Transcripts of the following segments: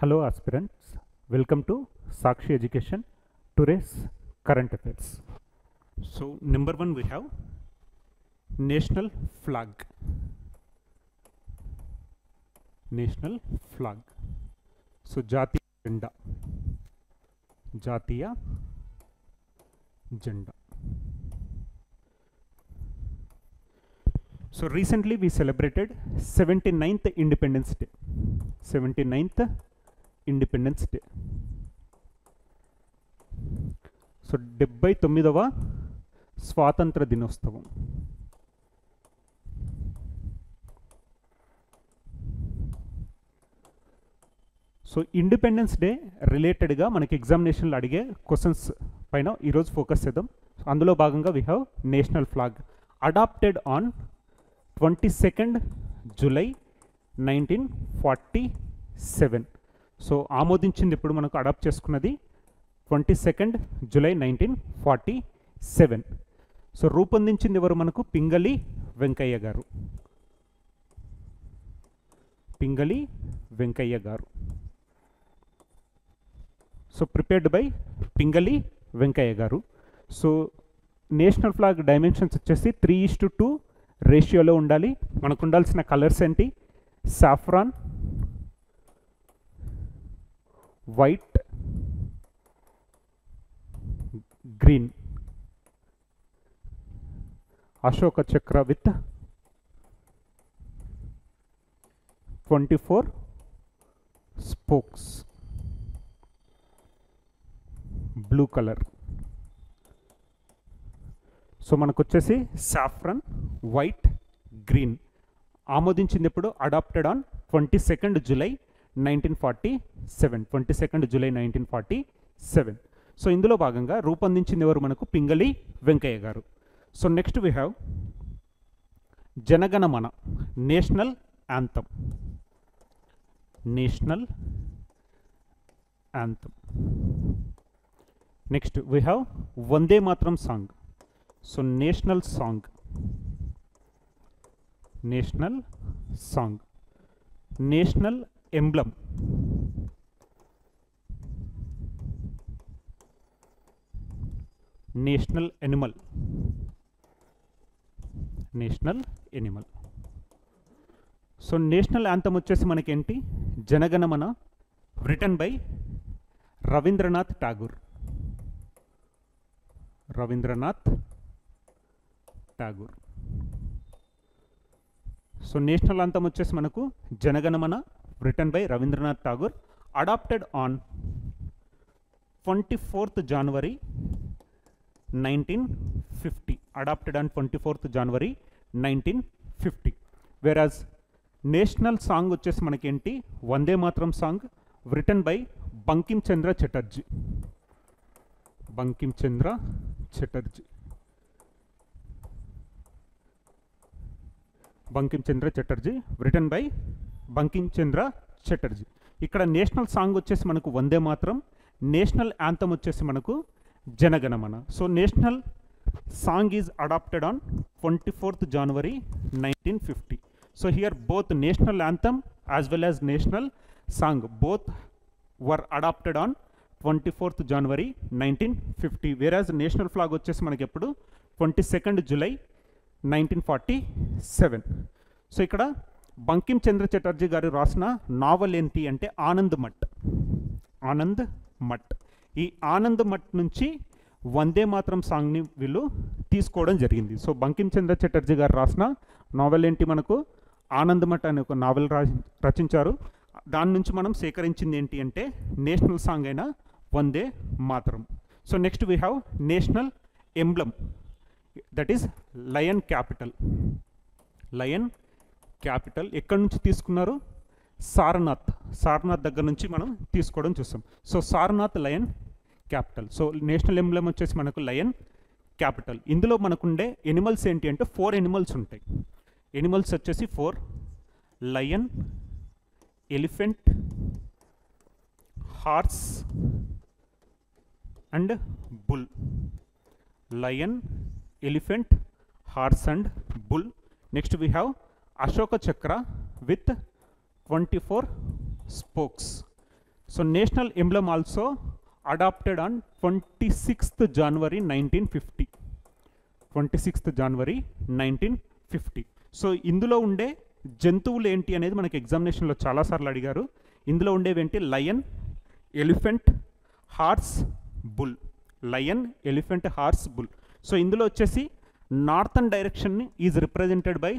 Hello aspirants, welcome to Sakshi Education, today's current affairs. So number one we have national flag. National flag. So Jatiya Jenda. Jatiya Jenda. So recently we celebrated 79th Independence Day. 79th Independence Day. So 79వ స్వాతంత్ర దినోత్సవం. So independence day రిలేటెడ్గా మనకి ఎగ్జామినేషన్లో అడిగే questions పైన ఈరోజు focus చేద్దాం. అందులో భాగంగా we have national flag adapted on 22nd July 1947. So ఆమోదించింది ఇప్పుడు మనకు అడాప్ట్ చేసుకున్నది 22nd July 1947. సో రూపొందించింది ఎవరు మనకు? పింగళి వెంకయ్య గారు. పింగళి వెంకయ్య గారు. So prepared by Pingali Venkaiah గారు. సో నేషనల్ ఫ్లాగ్ డైమెన్షన్స్ వచ్చేసి 3:2 రేషియోలో ఉండాలి. మనకు ఉండాల్సిన కలర్స్ ఏంటి? Saffron, white, green. Ashoka chakra with 24 spokes. Blue colour. So మనకు వచ్చేసి సాఫ్రన్, వైట్, గ్రీన్. ఆమోదించింది ఇప్పుడు adopted on 22nd July 1947. 22nd July 1947. So ఇందులో భాగంగా రూపొందించింది ఎవరు మనకు? పింగళి వెంకయ్య గారు. So next we have Jana Gana Mana, national anthem. National anthem. Next we have Vande Mataram song. So national song. National song. National emblem. National animal. National animal. So national anthem వచ్చేసి మనకేంటి? Jana Gana Mana, written by Rabindranath Tagore. Rabindranath Tagore. So national anthem వచ్చేసి మనకు Jana Gana Mana, written by Rabindranath Tagore, adopted on 24th January 1950. Adopted on 24th January 1950. Whereas national song వచ్చేసి మనకేంటి? Vande Mataram song, written by Bankim Chandra Chatterjee. Bankim Chandra Chatterjee. Bankim Chandra Chatterjee, written by Bankim Chandra Chatterjee. ఇక్కడ national song వచ్చేసి మనకు Vande Mataram, national anthem వచ్చేసి మనకు Jana Gana Mana. So national song is adopted on 24th January 1950. So here both national anthem as well as national song both were adopted on 24th January 1950. Whereas national flag వచ్చేసి మనకి ఎప్పుడు? 22nd July 1947. So ఇక్కడ బంకిం చంద్ర చటర్జీ గారు రాసిన naval ఏంటి అంటే ఆనంద్ మట్. ఆనంద్ మట్. ఈ ఆనంద్ మట్ నుంచి వందే మాతరం సాంగ్ని వీళ్ళు తీసుకోవడం జరిగింది. సో బంకిం చంద్ర చటర్జీ గారు రాసిన నావెల్ ఏంటి మనకు? ఆనంద్ మట్ అనే ఒక నావెల్ రచించారు. దాని నుంచి మనం సేకరించింది ఏంటి అంటే నేషనల్ సాంగ్ అయిన Vande Mataram. So next we have national emblem, that is lion capital. Lion capital ఎక్కడి నుంచి తీసుకున్నారు? సారనాథ్. సారనాథ్ దగ్గర నుంచి మనం తీసుకోవడం చూస్తాం. So Sarnath lion capital. So national emblem వచ్చేసి మనకు లయన్ క్యాపిటల్. ఇందులో మనకుండే ఎనిమల్స్ ఏంటి అంటే 4 ఎనిమల్స్ ఉంటాయి. ఎనిమల్స్ వచ్చేసి 4: lion, elephant, horse and bull. Lion, elephant, horse and bull. Next we have Ashoka chakra with 24 spokes. So national emblem also adopted on 26th January 1950. 26th January 1950. So ఇందులో ఉండే జంతువులు ఏంటి అనేది మనకి ఎగ్జామినేషన్లో చాలాసార్లు అడిగారు. ఇందులో ఉండేవి ఏంటి? Lion, elephant, horse, bull. Lion, elephant, horse, bull. So ఇందులో వచ్చేసి northern direction is represented by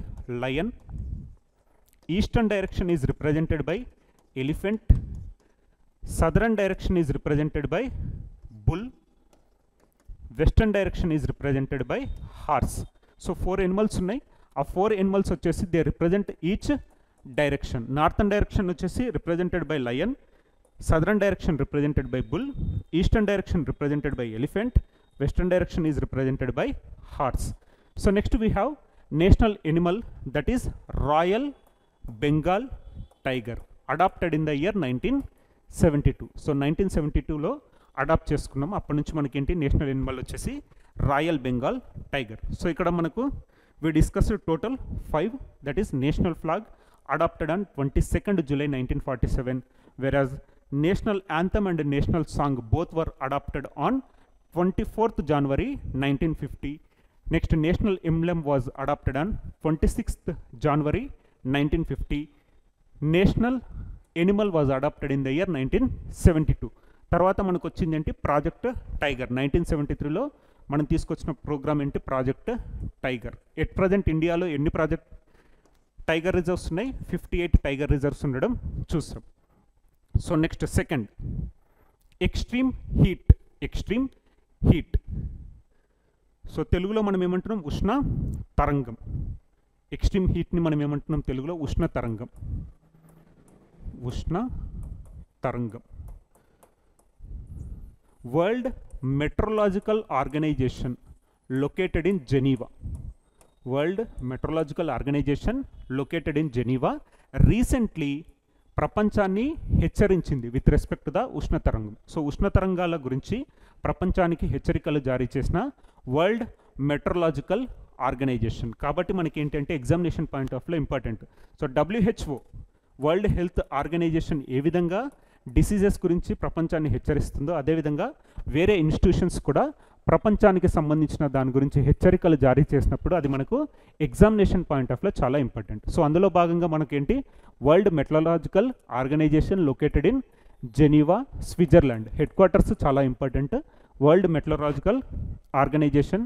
lion, eastern direction is represented by elephant, southern direction is represented by bull, western direction is represented by horse. So 4 animals ఉన్నాయి. ఆ 4 animals వచ్చేసి they represent each direction. Northern direction వచ్చేసి represented by lion, southern direction represented by bull, eastern direction represented by elephant, western direction is represented by horse. So next we have national animal that is royal Bengal tiger, adopted in the year 1972. So 1972లో adopt చేసుకున్నాం. అప్పటి నుంచి మనకేంటి national animal వచ్చేసి royal Bengal tiger. So ఇక్కడ మనకు we discussed total 5, that is national flag adopted on 22nd July 1947, whereas national anthem and national song both were adopted on 24th January 1950. Next national emblem was adopted on 26th January 1950. National animal was adopted in the year 1972. తర్వాత మనకు వచ్చింది ఏంటి? Project tiger. 1973లో మనం తీసుకొచ్చిన programme ఏంటి? Project tiger. At present ఇండియాలో ఎన్ని project tiger reserves ఉన్నాయి? 58 టైగర్ రిజర్వ్స్ ఉండడం చూసాం. So next second, extreme heat. Extreme heat. So తెలుగులో మనం ఏమంటున్నాం? ఉష్ణ తరంగం. ఎక్స్ట్రీమ్ హీట్ని మనం ఏమంటున్నాం తెలుగులో? ఉష్ణ తరంగం. ఉష్ణ తరంగం. World meteorological organization located in Geneva. World Meteorological Organization located in Geneva recently ప్రపంచాన్ని హెచ్చరించింది విత్ రెస్పెక్ట్ టు ద ఉష్ణ తరంగం. సో ఉష్ణ తరంగాల గురించి ప్రపంచానికి హెచ్చరికలు జారీ చేసిన వరల్డ్ మెట్రలాజికల్ ఆర్గనైజేషన్. కాబట్టి మనకి ఏంటంటే ఎగ్జామినేషన్ పాయింట్ ఆఫ్ వ్యూలో important. So WHO world health organisation ఏ విధంగా డిసీజెస్ గురించి ప్రపంచాన్ని హెచ్చరిస్తుందో అదేవిధంగా వేరే ఇన్స్టిట్యూషన్స్ కూడా ప్రపంచానికి సంబంధించిన దాని గురించి హెచ్చరికలు జారీ చేసినప్పుడు అది మనకు ఎగ్జామినేషన్ పాయింట్ ఆఫ్ వ్యూలో చాలా ఇంపార్టెంట్. సో అందులో భాగంగా మనకేంటి? World meteorological organisation located in Geneva, Switzerland. Headquarters చాలా important. World meteorological organisation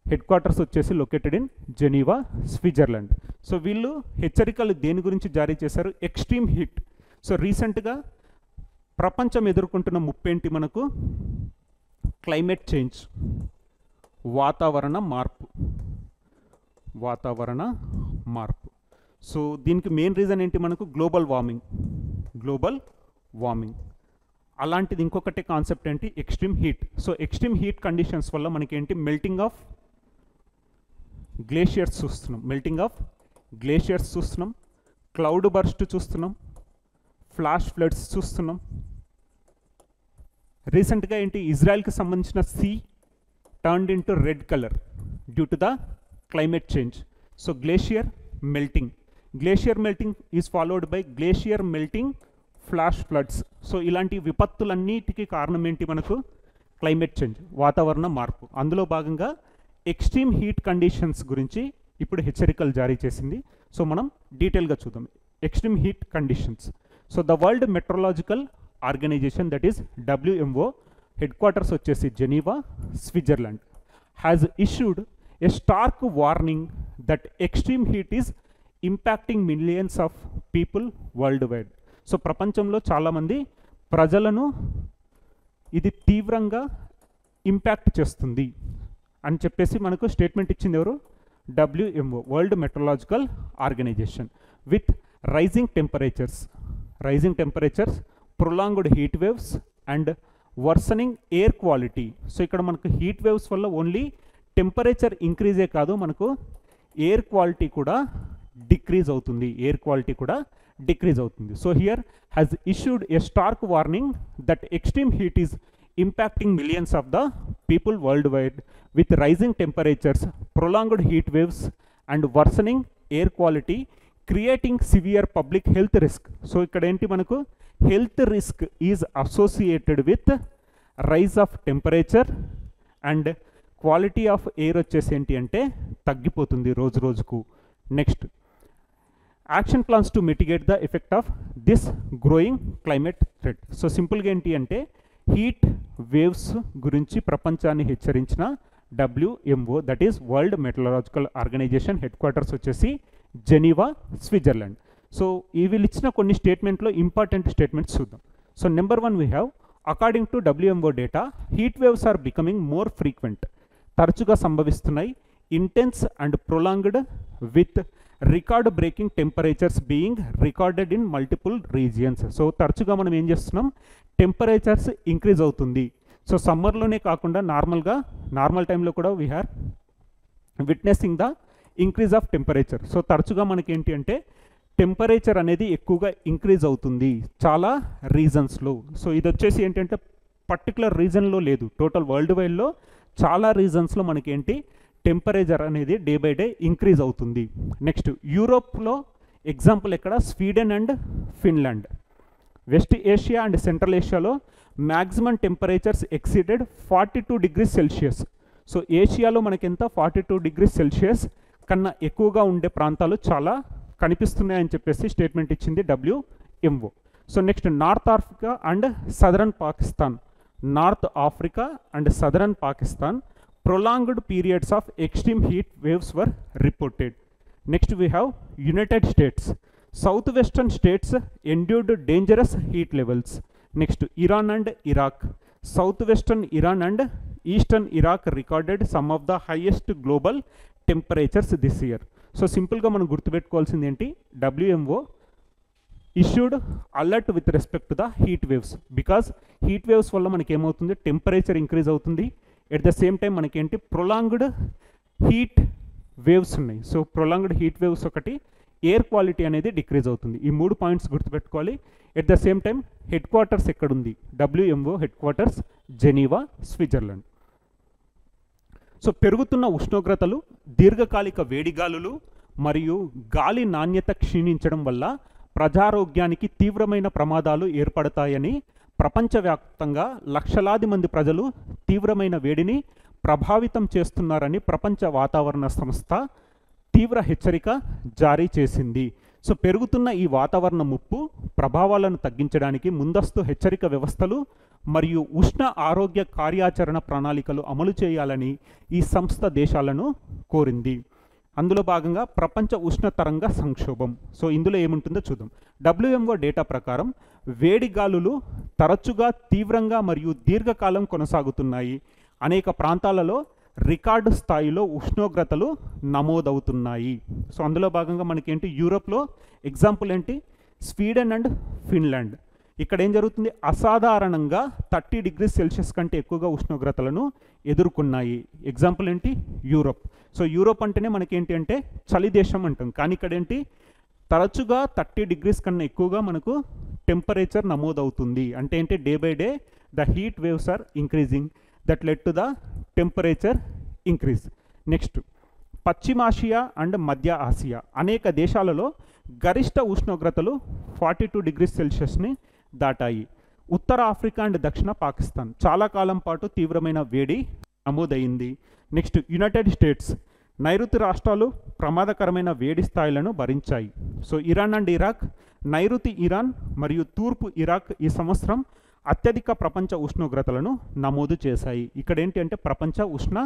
headquarters వచ్చేసి located in Geneva, Switzerland. So వీళ్ళు హెచ్చరికలు దేని గురించి జారీ చేశారు? Extreme heat. సో రీసెంట్గా ప్రపంచం ఎదుర్కొంటున్న ముప్పేంటి మనకు? క్లైమేట్ చేంజ్, వాతావరణ మార్పు. వాతావరణ మార్పు. సో దీనికి మెయిన్ రీజన్ ఏంటి మనకు? Global warming. Global warming. అలాంటిది ఇంకొకటి కాన్సెప్ట్ ఏంటి? Extreme heat. So extreme heat conditions వల్ల మనకేంటి? మెల్టింగ్ ఆఫ్ గ్లేషియర్స్ చూస్తున్నాం. మెల్టింగ్ ఆఫ్ గ్లేషియర్స్ చూస్తున్నాం. క్లౌడ్ బర్స్ట్ చూస్తున్నాం. ఫ్లాష్ ఫ్లడ్స్ చూస్తున్నాం. రీసెంట్గా ఏంటి? ఇజ్రాయెల్కి సంబంధించిన sea turned into red colour due to the climate change. So glacier melting. Glacier melting is followed by glacier melting flash floods. So ఇలాంటి విపత్తులన్నిటికీ కారణం ఏంటి మనకు? క్లైమేట్ చేంజ్, వాతావరణ మార్పు. అందులో భాగంగా ఎక్స్ట్రీమ్ హీట్ కండిషన్స్ గురించి ఇప్పుడు హెచ్చరికలు జారీ చేసింది. సో మనం డీటెయిల్గా చూద్దాం. Extreme heat conditions. So the world meteorological organisation that is WMO headquarters వచ్చేసి Geneva, Switzerland, has issued a stark warning that extreme heat is impacting millions of people worldwide. So ప్రపంచంలో చాలామంది ప్రజలను ఇది తీవ్రంగా impact చేస్తుంది అని చెప్పేసి మనకు స్టేట్మెంట్ ఇచ్చింది ఎవరు? WMO world meteorological organization. With rising temperatures, prolonged heat waves and worsening air quality. So ఇక్కడ మనకు హీట్ వేవ్స్ వల్ల ఓన్లీ టెంపరేచర్ ఇంక్రీజే కాదు, మనకు ఎయిర్ క్వాలిటీ కూడా డిక్రీజ్ అవుతుంది. So here has issued a stark warning that extreme heat is impacting millions of the people worldwide with rising temperatures, prolonged heat waves and worsening air quality creating severe public health risk. So ఇక్కడ ఏంటి మనకు health risk is associated with rise of temperature and quality of air వచ్చేసి ఏంటి అంటే తగ్గిపోతుంది రోజు రోజుకు. Next action plans to mitigate the effect of this growing climate threat. So సింపుల్గా ఏంటి అంటే హీట్ వేవ్స్ గురించి ప్రపంచాన్ని హెచ్చరించిన WMO, that is world meteorological organisation headquarters వచ్చేసి జెనీవా, స్విట్జర్లాండ్. సో వీళ్ళు ఇచ్చిన కొన్ని స్టేట్మెంట్లో ఇంపార్టెంట్ స్టేట్మెంట్స్ చూద్దాం. So number 1 we have according to WMO data heat waves are becoming more frequent. తరచుగా సంభవిస్తున్నాయి. Intense and prolonged with record breaking temperatures being recorded in multiple regions. So తరచుగా మనం ఏం చేస్తున్నాం, టెంపరేచర్స్ ఇంక్రీజ్ అవుతుంది. So సమ్మర్లోనే కాకుండా నార్మల్ టైంలో కూడా we are witnessing the increase of temperature. So తరచుగా మనకి ఏంటి అంటే టెంపరేచర్ అనేది ఎక్కువగా ఇంక్రీజ్ అవుతుంది చాలా రీజన్స్లో. సో ఇది వచ్చేసి ఏంటంటే పర్టికులర్ రీజన్లో లేదు, టోటల్ వరల్డ్ వైడ్లో చాలా రీజన్స్లో మనకేంటి టెంపరేచర్ అనేది డే బై డే ఇంక్రీజ్ అవుతుంది. నెక్స్ట్ యూరోప్లో ఎగ్జాంపుల్ ఎక్కడ, Sweden and Finland. West Asia and central ఏషియాలో maximum temperatures exceeded 42 degrees Celsius. So ఏషియాలో మనకెంత 42 degrees Celsius కన్నా ఎక్కువగా ఉండే ప్రాంతాలు చాలా కనిపిస్తున్నాయని చెప్పేసి స్టేట్మెంట్ ఇచ్చింది WMO. So next north Africa and southern Pakistan. North Africa and southern Pakistan prolonged periods of extreme heat waves were reported. Next we have United States. Southwestern states endured dangerous heat levels. Next Iran and Iraq. Southwestern Iran and eastern Iraq recorded some of the highest global temperatures this year. So simple ga మనం గుర్తుపెట్టుకోవాల్సింది ఏంటి, WMO issued alert with respect to the heat waves, because heat waves వల్ల మనకి ఏమవుతుంది, temperature increase అవుతుంది. At the same time మనకేంటి prolonged heat waves ఉన్నాయి. So prolonged heat waves ఒకటి, ఎయిర్ క్వాలిటీ అనేది డిక్రీజ్ అవుతుంది. ఈ 3 పాయింట్స్ గుర్తుపెట్టుకోవాలి. At the same time head quarters ఎక్కడుంది, WMO head quarters Geneva, Switzerland. So పెరుగుతున్న ఉష్ణోగ్రతలు, దీర్ఘకాలిక వేడిగాలులు మరియు గాలి నాణ్యత క్షీణించడం వల్ల ప్రజారోగ్యానికి తీవ్రమైన ప్రమాదాలు ఏర్పడతాయని ప్రపంచవ్యాప్తంగా లక్షలాది మంది ప్రజలు తీవ్రమైన వేడిని ప్రభావితం చేస్తున్నారని ప్రపంచ వాతావరణ సంస్థ తీవ్ర హెచ్చరిక జారీ చేసింది. సో పెరుగుతున్న ఈ వాతావరణ ముప్పు ప్రభావాలను తగ్గించడానికి ముందస్తు హెచ్చరిక వ్యవస్థలు మరియు ఉష్ణ ఆరోగ్య కార్యాచరణ ప్రణాళికలు అమలు చేయాలని ఈ సంస్థ దేశాలను కోరింది. అందులో భాగంగా ప్రపంచ ఉష్ణ తరంగ సంక్షోభం. సో ఇందులో ఏముంటుందో చూద్దాం. WMO డేటా ప్రకారం వేడి గాలులు తరచుగా తీవ్రంగా మరియు దీర్ఘకాలం కొనసాగుతున్నాయి. అనేక ప్రాంతాలలో రికార్డు స్థాయిలో ఉష్ణోగ్రతలు నమోదవుతున్నాయి. సో అందులో భాగంగా మనకేంటి, యూరోప్లో ఎగ్జాంపుల్ ఏంటి, స్వీడన్ అండ్ ఫిన్లాండ్. ఇక్కడ ఏం జరుగుతుంది, అసాధారణంగా 30 degrees Celsius కంటే ఎక్కువగా ఉష్ణోగ్రతలను ఎదుర్కొన్నాయి. ఎగ్జాంపుల్ ఏంటి, యూరోప్. సో యూరోప్ అంటేనే మనకేంటి అంటే చలి దేశం అంటాం, కానీ ఇక్కడ ఏంటి తరచుగా 30 degrees కన్నా ఎక్కువగా మనకు టెంపరేచర్ నమోదవుతుంది. అంటే ఏంటి, day by day the heat waves are increasing, that led to the temperature increase. Next పశ్చిమాసియా అండ్ మధ్య ఆసియా. అనేక దేశాలలో గరిష్ట ఉష్ణోగ్రతలు 42 degrees Celsiusని దాటాయి. ఉత్తర ఆఫ్రికా అండ్ దక్షిణ పాకిస్తాన్ చాలా కాలం పాటు తీవ్రమైన వేడి నమోదైంది. Next United States. నైరుతి రాష్ట్రాలు ప్రమాదకరమైన వేడి స్థాయిలను భరించాయి. So Iran and Iraq. నైరుతి ఇరాన్ మరియు తూర్పు ఇరాక్ ఈ సంవత్సరం అత్యధిక ప్రపంచ ఉష్ణోగ్రతలను నమోదు చేశాయి. ఇక్కడ ఏంటి అంటే ప్రపంచ ఉష్ణ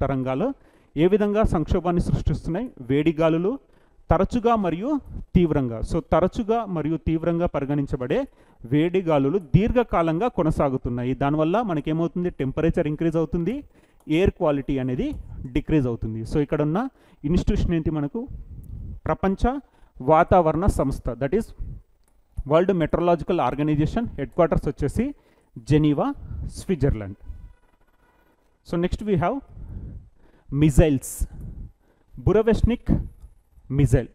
తరంగాలు ఏ విధంగా సంక్షోభాన్ని సృష్టిస్తున్నాయి, వేడిగాలులు తరచుగా మరియు తీవ్రంగా. సో తరచుగా మరియు తీవ్రంగా పరిగణించబడే వేడిగాలులు దీర్ఘకాలంగా కొనసాగుతున్నాయి. దానివల్ల మనకేమవుతుంది, టెంపరేచర్ ఇంక్రీజ్ అవుతుంది, ఎయిర్ క్వాలిటీ అనేది డిక్రీజ్ అవుతుంది. సో ఇక్కడ ఉన్న ఇన్స్టిట్యూషన్ ఏంటి మనకు, ప్రపంచ వాతావరణ సంస్థ, that is world meteorological organisation headquarters వచ్చేసి Geneva, Switzerland. So next we have missiles. Burevestnik missile.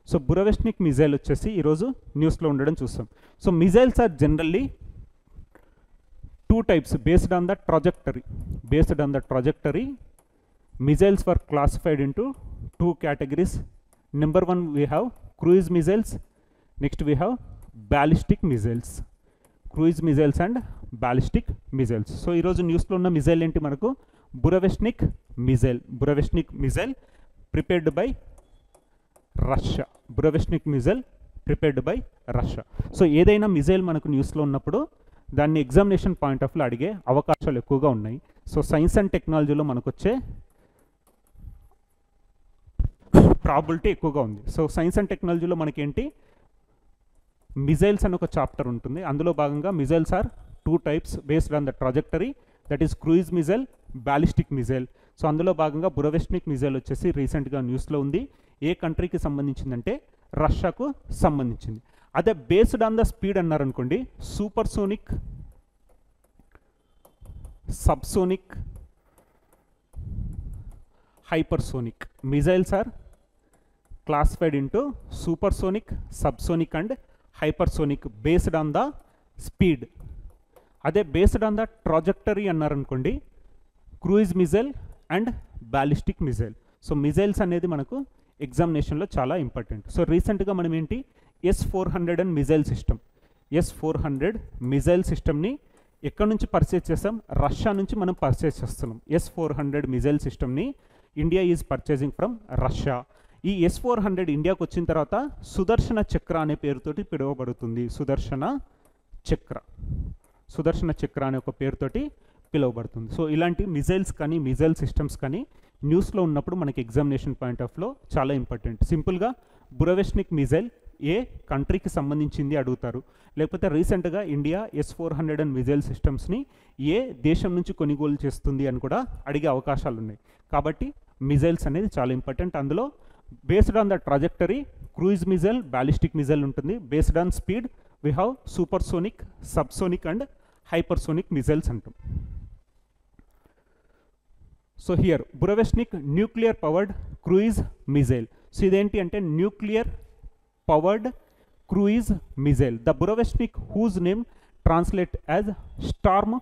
So Burevestnik missile వచ్చేసి ఈరోజు న్యూస్లో ఉండడం చూస్తాం. So missiles are generally 2 types based on the trajectory. missiles were classified into two categories. Number one, we have cruise missiles. Next we have ballistic missiles. Cruise missiles and ballistic missiles. So ee roju news lo unna missile enti manaku Burevestnik missile. Burevestnik missile prepared by Russia. Burevestnik missile prepared by Russia. So ఏదైనా missile మనకు న్యూస్లో ఉన్నప్పుడు దాన్ని examination point of లో అడిగే అవకాశాలు ఎక్కువగా ఉన్నాయి. సో సైన్స్ అండ్ టెక్నాలజీలో మనకు వచ్చే ప్రాబిలిటీ ఎక్కువగా ఉంది. సో సైన్స్ అండ్ టెక్నాలజీలో మనకేంటి మిజైల్స్ అని ఒక చాప్టర్ ఉంటుంది. అందులో భాగంగా missiles are two types based on the trajectory, that is cruise missile, ballistic missile. So అందులో భాగంగా బురవెస్నిక్ మిజైల్ వచ్చేసి రీసెంట్గా న్యూస్లో ఉంది. ఏ కంట్రీకి సంబంధించిందంటే రష్యాకు సంబంధించింది. అదే బేస్డ్ ఆన్ ద స్పీడ్ అన్నారనుకోండి, supersonic, subsonic, hypersonic missiles are classified into supersonic, subsonic and hypersonic based on the speed. అదే based on the trajectory అన్నారనుకోండి, cruise missile and ballistic missile. So missiles అనేది మనకు ఎగ్జామినేషన్లో చాలా ఇంపార్టెంట్. సో రీసెంట్గా మనం ఏంటి S-400 and missile system, S-400 missile సిస్టమ్ని ఎక్కడి నుంచి పర్చేజ్ చేస్తాం? రష్యా నుంచి మనం పర్చేజ్ చేస్తున్నాం. S-400 మిజైల్ సిస్టమ్ని India is purchasing from Russia. ఈ S-400 ఇండియాకు వచ్చిన తర్వాత సుదర్శన చక్ర అనే పేరుతోటి పిలువబడుతుంది. సుదర్శన చక్ర, సుదర్శన చక్ర అనే ఒక పేరుతోటి పిలువబడుతుంది. సో ఇలాంటి మిజైల్స్ కానీ మిజైల్ సిస్టమ్స్ కానీ న్యూస్లో ఉన్నప్పుడు మనకి ఎగ్జామినేషన్ పాయింట్ ఆఫ్లో చాలా ఇంపార్టెంట్. సింపుల్గా బురవెస్నిక్ మిజైల్ ఏ కంట్రీకి సంబంధించింది అడుగుతారు, లేకపోతే రీసెంట్గా ఇండియా S-400 అండ్ మిజైల్ సిస్టమ్స్ని ఏ దేశం నుంచి కొనుగోలు చేస్తుంది అని కూడా అడిగే అవకాశాలు ఉన్నాయి. కాబట్టి మిజైల్స్ అనేది చాలా ఇంపార్టెంట్. అందులో based on the trajectory cruise missile, ballistic missile ఉంటుంది. Based on speed we have supersonic, subsonic and hypersonic missiles అంటాం. So here Burevestnik nuclear powered cruise missile. So ఇదేంటి అంటే nuclear powered cruise missile. The Burevestnik whose name translate as storm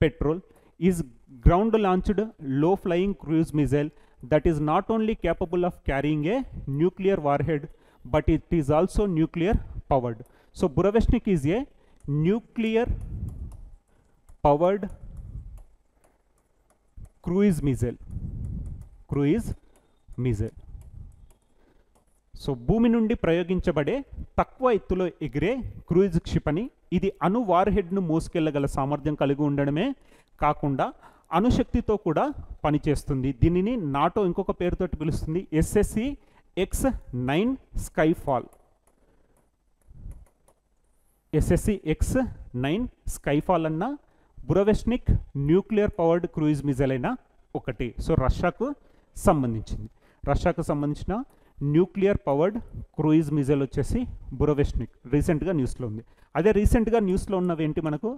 petrel is ground launched low flying cruise missile that is not only capable of carrying a nuclear warhead but it is also nuclear powered. So Burevestnik is a nuclear powered cruise missile. Cruise missile. So భూమి నుండి ప్రయోగించబడే తక్కువ ఎత్తులో ఎగిరే cruise క్షిపణి. ఇది అణు వార్హెడ్ను మోసుకెళ్లగల సామర్థ్యం కలిగి ఉండడమే కాకుండా అణుశక్తితో కూడా పనిచేస్తుంది. దీనిని నాటో ఇంకొక పేరుతోటి పిలుస్తుంది SSC-X9 స్కైఫాల్. SSC-X9 స్కైఫాల్ అన్న బురవెస్నిక్ న్యూక్లియర్ పవర్డ్ క్రూయిజ్ మిజైల్ అయినా ఒకటి. సో రష్యాకు సంబంధించింది. రష్యాకు సంబంధించిన న్యూక్లియర్ పవర్డ్ క్రూయిజ్ మిజైల్ వచ్చేసి బురవెస్నిక్ రీసెంట్గా న్యూస్లో ఉంది. అదే రీసెంట్గా న్యూస్లో ఉన్నవి ఏంటి మనకు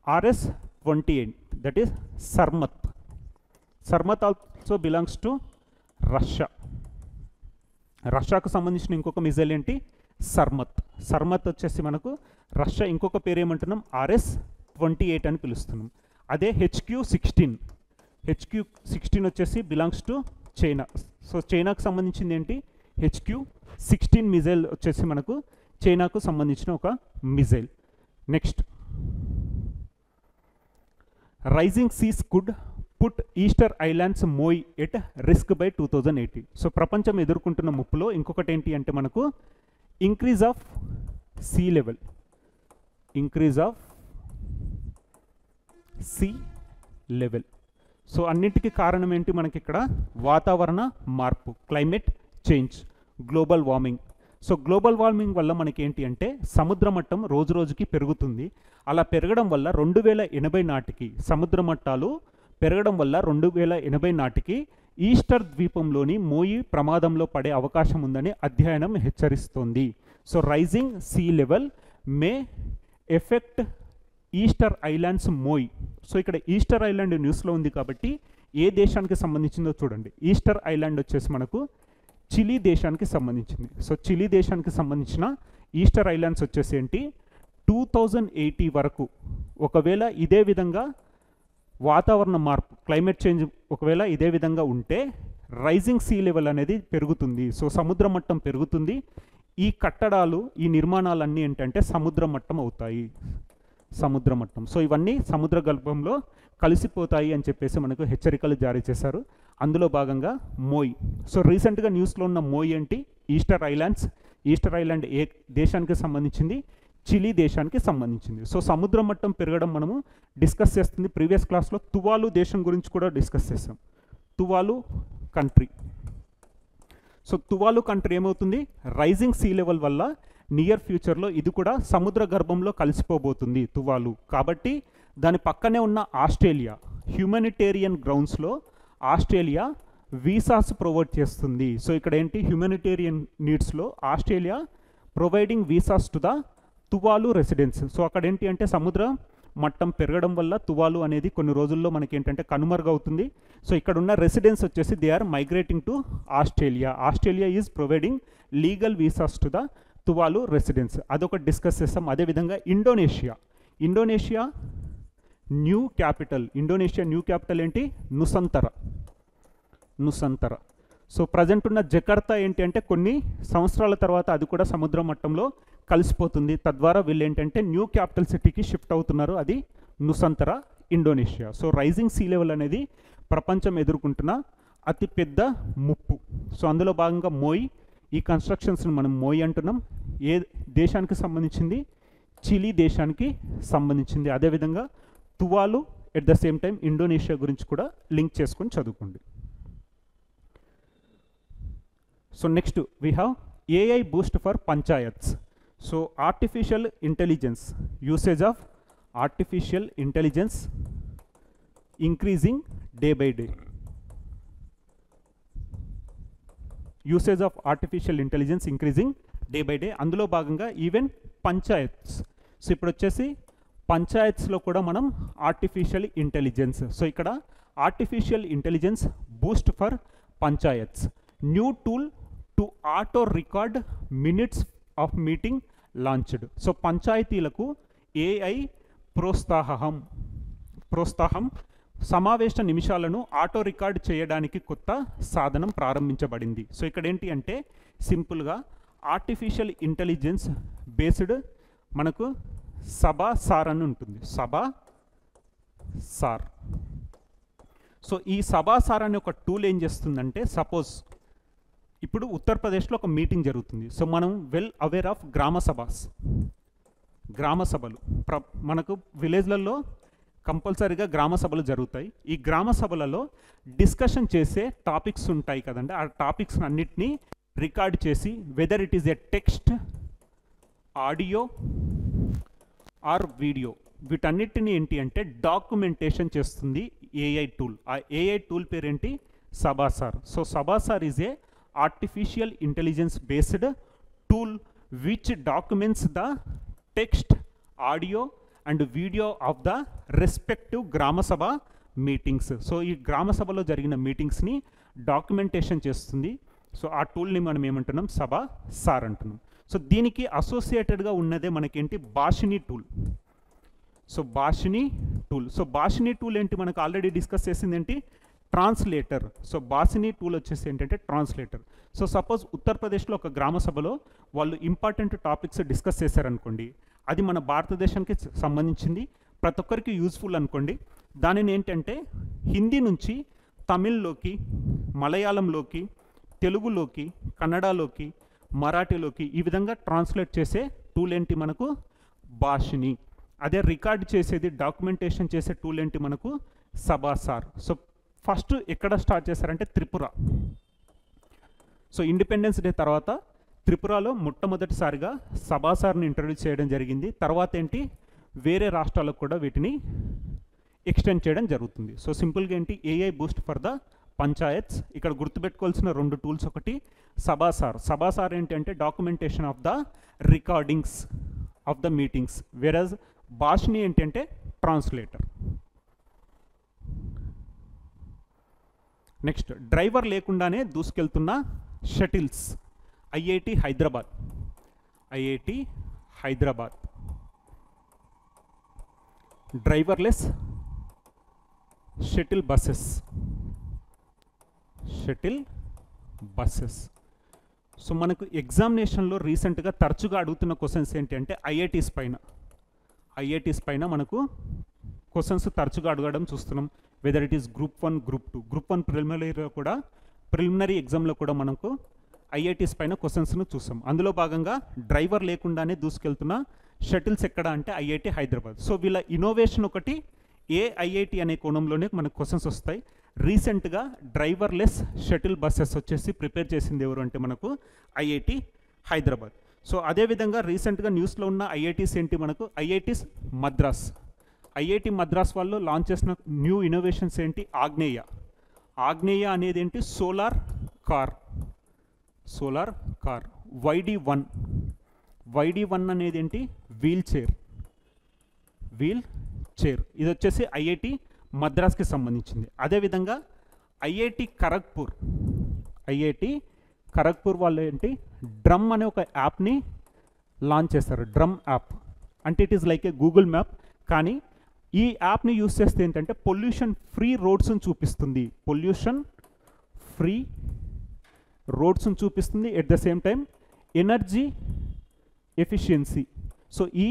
RS-28, that is Sarmat. Sarmat also belongs to Russia. రష్యాకు సంబంధించిన ఇంకొక మిజైల్ ఏంటి సర్మత్. సర్మత్ వచ్చేసి మనకు రష్యా ఇంకొక పేరు ఏమంటున్నాం RS-28 అని పిలుస్తున్నాం. అదే HQ-16. HQ-16 వచ్చేసి బిలాంగ్స్ టు చైనా. సో చైనాకు సంబంధించింది ఏంటి HQ-16 మిజైల్ వచ్చేసి మనకు చైనాకు సంబంధించిన ఒక missile. Next rising seas could put Easter Islands moai at risk by 2080. So ప్రపంచం ఎదుర్కొంటున్న ముప్పులో ఇంకొకటి ఏంటి అంటే మనకు increase of sea level. Increase of sea level. So అన్నిటికీ కారణం ఏంటి మనకి ఇక్కడ వాతావరణ మార్పు, climate change, global warming. So global warming వల్ల మనకి ఏంటి అంటే సముద్ర మట్టం రోజు రోజుకి పెరుగుతుంది. అలా పెరగడం వల్ల 2080 నాటికి సముద్ర మట్టాలు పెరగడం వల్ల 2080 నాటికి ఈస్టర్ ద్వీపంలోని మోయి ప్రమాదంలో పడే అవకాశం ఉందని అధ్యయనం హెచ్చరిస్తోంది. So rising sea level may affect Easter Islands మోయ్. So ఇక్కడ ఈస్టర్ ఐలాండ్ న్యూస్లో ఉంది కాబట్టి ఏ దేశానికి సంబంధించిందో చూడండి. ఈస్టర్ ఐలాండ్ వచ్చేసి మనకు చిలీ దేశానికి సంబంధించింది. సో చిలీ దేశానికి సంబంధించిన ఈస్టర్ ఐలాండ్స్ వచ్చేసి ఏంటి 2080 వరకు ఒకవేళ ఇదే విధంగా వాతావరణ మార్పు క్లైమేట్ చేంజ్ ఒకవేళ ఇదే విధంగా ఉంటే రైజింగ్ సీ లెవెల్ అనేది పెరుగుతుంది. సో సముద్ర మట్టం పెరుగుతుంది. ఈ కట్టడాలు ఈ నిర్మాణాలన్నీ ఏంటంటే సముద్ర మట్టం అవుతాయి, సముద్ర మట్టం. సో ఇవన్నీ సముద్ర గర్భంలో కలిసిపోతాయి అని చెప్పేసి మనకు హెచ్చరికలు జారీ చేశారు. అందులో భాగంగా మోయ్. సో రీసెంట్గా న్యూస్లో ఉన్న మోయ్ ఏంటి? Easter islands. ఈస్టర్ ఐలాండ్ ఏ దేశానికి సంబంధించింది? చిలీ దేశానికి సంబంధించింది. సో సముద్ర మట్టం పెరగడం మనము డిస్కస్ చేస్తుంది. ప్రీవియస్ క్లాస్లో తువాలు దేశం గురించి కూడా డిస్కస్ చేసాం. తువాలు కంట్రీ. సో తువాలు కంట్రీ ఏమవుతుంది? రైజింగ్ సీ లెవెల్ వల్ల నియర్ ఫ్యూచర్లో ఇది కూడా సముద్ర గర్భంలో కలిసిపోబోతుంది తువాలు. కాబట్టి దాని పక్కనే ఉన్న ఆస్ట్రేలియా హ్యూమనిటేరియన్ గ్రౌండ్స్లో ఆస్ట్రేలియా వీసాస్ ప్రొవైడ్ చేస్తుంది. సో ఇక్కడ ఏంటి? హ్యూమనిటేరియన్ నీడ్స్లో Australia providing visas to the Tuvalu residence. So అక్కడ ఏంటి అంటే సముద్ర మట్టం పెరగడం వల్ల తువాలు అనేది కొన్ని రోజుల్లో మనకి ఏంటంటే కనుమరుగవుతుంది. సో ఇక్కడ ఉన్న రెసిడెన్స్ వచ్చేసి they are migrating to Australia. Australia is providing legal visas to the Tuvalu residents. అదొకటి డిస్కస్ చేస్తాం. అదేవిధంగా Indonesia. Indonesia new capital. Indonesia new capital ఏంటి? నుసంతర. నుసంతర. సో ప్రజెంట్ ఉన్న జకర్తా ఏంటి అంటే కొన్ని సంవత్సరాల తర్వాత అది కూడా సముద్ర మట్టంలో కలిసిపోతుంది. తద్వారా వీళ్ళు ఏంటంటే న్యూ క్యాపిటల్ సిటీకి షిఫ్ట్ అవుతున్నారు. అది Nusantara, Indonesia. So rising sea level అనేది ప్రపంచం ఎదుర్కొంటున్న అతిపెద్ద ముప్పు. సో అందులో భాగంగా మోయ్. ఈ కన్స్ట్రక్షన్స్ని మనం మోయ్ అంటున్నాం. ఏ దేశానికి సంబంధించింది? చిలీ దేశానికి సంబంధించింది. అదేవిధంగా Tuvalu at the same time Indonesia గురించి కూడా లింక్ చేసుకొని చదువుకోండి. So next we have AI boost for panchayats. So artificial intelligence, usage of artificial intelligence increasing day by day. Usage of artificial intelligence increasing day by day. అందులో భాగంగా even panchayats. So ఇప్పుడు వచ్చేసి పంచాయత్స్లో కూడా మనం ఆర్టిఫిషియల్ ఇంటెలిజెన్స్. సో ఇక్కడ artificial intelligence Boost for panchayats. New tool to auto record minutes of meeting launched. So పంచాయతీలకు AI ప్రోత్సాహం సమావేశ నిమిషాలను ఆటో రికార్డ్ చేయడానికి కొత్త సాధనం ప్రారంభించబడింది. సో ఇక్కడ ఏంటి అంటే సింపుల్గా ఆర్టిఫిషియల్ ఇంటెలిజెన్స్ బేస్డ్ మనకు సభా సార్ అని ఉంటుంది. సభా సార్. సో ఈ సభా సార్ అనే ఒక టూల్ ఏం చేస్తుందంటే, సపోజ్ ఇప్పుడు ఉత్తరప్రదేశ్లో ఒక మీటింగ్ జరుగుతుంది. సో మనం వెల్ అవేర్ ఆఫ్ గ్రామ సభలు మనకు విలేజ్లలో కంపల్సరీగా గ్రామ సభలు జరుగుతాయి. ఈ గ్రామ సభలలో డిస్కషన్ చేసే టాపిక్స్ ఉంటాయి కదండి. ఆ టాపిక్స్ అన్నిటినీ రికార్డ్ చేసి whether it is a text, audio or video, వీటన్నిటిని ఏంటి అంటే డాక్యుమెంటేషన్ చేస్తుంది ఏఐ టూల్. ఆ ఏఐ టూల్ పేరేంటి? SabhaSaar. So SabhaSaar is a artificial intelligence based tool which documents the text, audio and video of the respective gram sabha meetings. So ఈ గ్రామసభలో జరిగిన మీటింగ్స్ని documentation చేస్తుంది. సో ఆ టూల్ని మనం ఏమంటున్నాం? సభా సార్ అంటున్నాం. సో దీనికి అసోసియేటెడ్గా ఉన్నదే మనకేంటి? భాషిని టూల్. సో భాషిని టూల్ ఏంటి? మనకు ఆల్రెడీ డిస్కస్ చేసింది ఏంటి? ట్రాన్స్లేటర్. సో భాషిని టూల్ వచ్చేసి ఏంటంటే ట్రాన్స్లేటర్. సో సపోజ్ ఉత్తరప్రదేశ్లో ఒక గ్రామ సభలో వాళ్ళు ఇంపార్టెంట్ టాపిక్స్ డిస్కస్ చేశారనుకోండి, అది మన భారతదేశానికి సంబంధించింది, ప్రతి ఒక్కరికి యూజ్ఫుల్ అనుకోండి. దానిని ఏంటంటే హిందీ నుంచి తమిళ్లోకి, మలయాళంలోకి, తెలుగులోకి, కన్నడలోకి, మరాఠీలోకి ఈ విధంగా ట్రాన్స్లేట్ చేసే టూల్ ఏంటి మనకు? భాషిని. అదే రికార్డ్ చేసేది, డాక్యుమెంటేషన్ చేసే టూల్ ఏంటి మనకు? సభాసార్. సో ఫస్ట్ ఎక్కడ స్టార్ట్ చేశారంటే త్రిపుర. సో ఇండిపెండెన్స్ డే తర్వాత త్రిపురలో మొట్టమొదటిసారిగా సభాసార్ని ఇంట్రడ్యూస్ చేయడం జరిగింది. తర్వాత ఏంటి? వేరే రాష్ట్రాలకు కూడా వీటిని ఎక్స్టెండ్ చేయడం జరుగుతుంది. సో సింపుల్గా ఏంటి? AI boost for the panchayats. ఇక్కడ గుర్తుపెట్టుకోవాల్సిన రెండు టూల్స్, ఒకటి సభాసార్ ఏంటి అంటే documentation of the recordings of the meetings, whereas Bhashini ఏంటంటే ట్రాన్స్లేటర్. నెక్స్ట్, డ్రైవర్ లేకుండానే దూసుకెళ్తున్న shuttles. IIT Hyderabad driverless shuttle buses. Shuttle buses. So మనకు ఎగ్జామినేషన్లో రీసెంట్గా తరచుగా అడుగుతున్న క్వశ్చన్స్ ఏంటి అంటే ఐఐటీస్ పైన మనకు క్వశ్చన్స్ తరచుగా అడగడం చూస్తున్నాం. Weather it is group 1, group 2. Group 1 preliminary ఎగ్జామ్లో కూడా మనకు ఐఐటీస్ పైన క్వశ్చన్స్ను చూసాం. అందులో భాగంగా డ్రైవర్ లేకుండానే దూసుకెళ్తున్న షటిల్స్ ఎక్కడ అంటే ఐఐటి హైదరాబాద్. సో వీళ్ళ ఇన్నోవేషన్ ఒకటి ఏ ఐఐటి అనే కోణంలోనే మనకు క్వశ్చన్స్ వస్తాయి. రీసెంట్గా డ్రైవర్లెస్ షటిల్ బస్సెస్ వచ్చేసి ప్రిపేర్ చేసింది ఎవరు అంటే మనకు ఐఐటి హైదరాబాద్. సో అదేవిధంగా రీసెంట్గా న్యూస్లో ఉన్న ఐఐటీస్ ఏంటి మనకు ఐఐటీస్ మద్రాస్. ఐఐటి మద్రాస్ వాళ్ళు లాంచ్ చేసిన న్యూ ఇన్నోవేషన్స్ ఏంటి ఆగ్నేయ అనేది ఏంటి సోలార్ కార్. YD1 అనేది ఏంటి వీల్ చైర్. ఇది వచ్చేసి ఐఐటి మద్రాస్కి సంబంధించింది. అదేవిధంగా ఐఐటి ఖరగ్పూర్ వాళ్ళు ఏంటి డ్రమ్ అనే ఒక యాప్ని లాంచ్ చేస్తారు. డ్రమ్ యాప్ అంటే it is like A Google map, కానీ ఈ యాప్ని యూస్ చేస్తే ఏంటంటే పొల్యూషన్ ఫ్రీ రోడ్స్ని చూపిస్తుంది. At the same time energy efficiency. So ఈ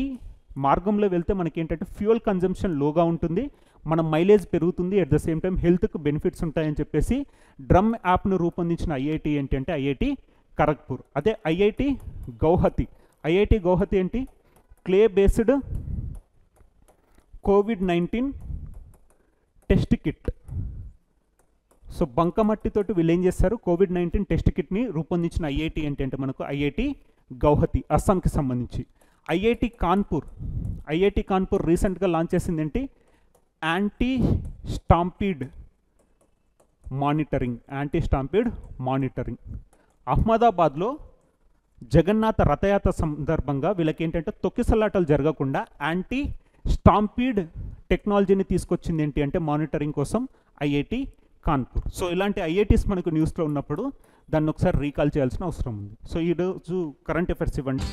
మార్గంలో వెళ్తే మనకి ఏంటంటే ఫ్యూయల్ కన్జంప్షన్ లోగా ఉంటుంది, మన మైలేజ్ పెరుగుతుంది, ఎట్ ద సేమ్ టైం హెల్త్కి బెనిఫిట్స్ ఉంటాయని చెప్పేసి డ్రమ్ యాప్ను రూపొందించిన ఐఐటి ఏంటంటే ఐఐటి ఖరగ్పూర్. అదే ఐఐటి గౌహతి ఏంటి clay based COVID-19 test kit. So బంకమట్టితోటి వీళ్ళు ఏం చేస్తారు COVID-19 టెస్ట్ కిట్ని రూపొందించిన ఐఐటి ఏంటంటే మనకు ఐఐటి గౌహతి అస్సాంకి సంబంధించి. ఐఐటి కాన్పూర్ రీసెంట్గా లాంచ్ చేసింది ఏంటి యాంటీ స్టాంపీడ్ మానిటరింగ్. అహ్మదాబాద్లో జగన్నాథ రథయాత్ర సందర్భంగా వీళ్ళకి ఏంటంటే తొక్కిసలాటలు జరగకుండా యాంటీ స్టాంపీడ్ టెక్నాలజీని తీసుకొచ్చింది ఏంటి అంటే మానిటరింగ్ కోసం ఐఐటి కాన్పూర్. సో ఇలాంటి ఐఐటీస్ మనకు న్యూస్లో ఉన్నప్పుడు దాన్ని ఒకసారి రీకాల్ చేయాల్సిన అవసరం ఉంది. సో ఈరోజు కరెంట్ అఫైర్స్ ఇవ్వండి.